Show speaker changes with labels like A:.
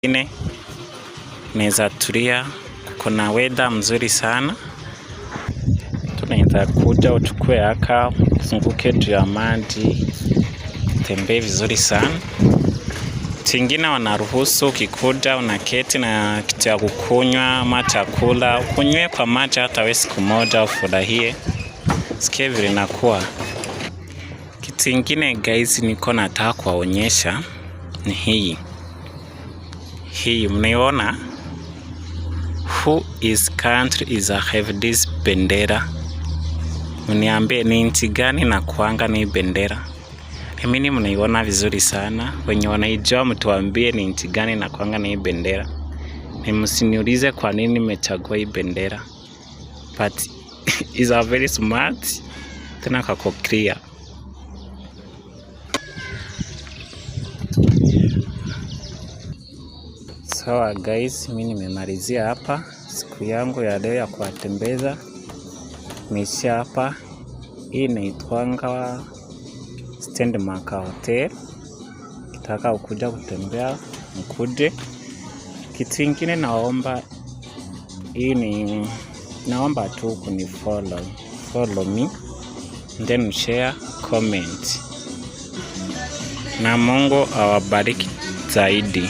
A: ine unaweza tulia, kuna weather mzuri sana. Tunaweza kuja uchukue aka uzunguke juu ya maji, tembee vizuri sana. Tingine wanaruhusu ukikuja unaketi na kitu ya kukunywa ama chakula, ukunywe kwa maji hata wewe siku moja ufurahie. Sikia vile inakuwa. Kitu ingine guys niko nataka kuwaonyesha ni hii. Hii mnaiona? Who is country is a have this bendera? Mniambie ni nchi gani na kuanga ni bendera? Mimi mnaiona vizuri sana. Wenye wanaijua mtuambie ni nchi gani na kuanga ni bendera. Msiniulize kwa nini nimechagua hii bendera. But is a very smart. Tena kako clear. Sawa guys, mimi nimemalizia hapa siku yangu ya leo ya kuwatembeza. Nimeishia hapa. Hii inaitwanga Stand-Mark Hotel. Kitaka ukuja kutembea mkuje. Kitu kingine naomba, naomba tu follow me, then share, comment. Na Mungu awabariki zaidi.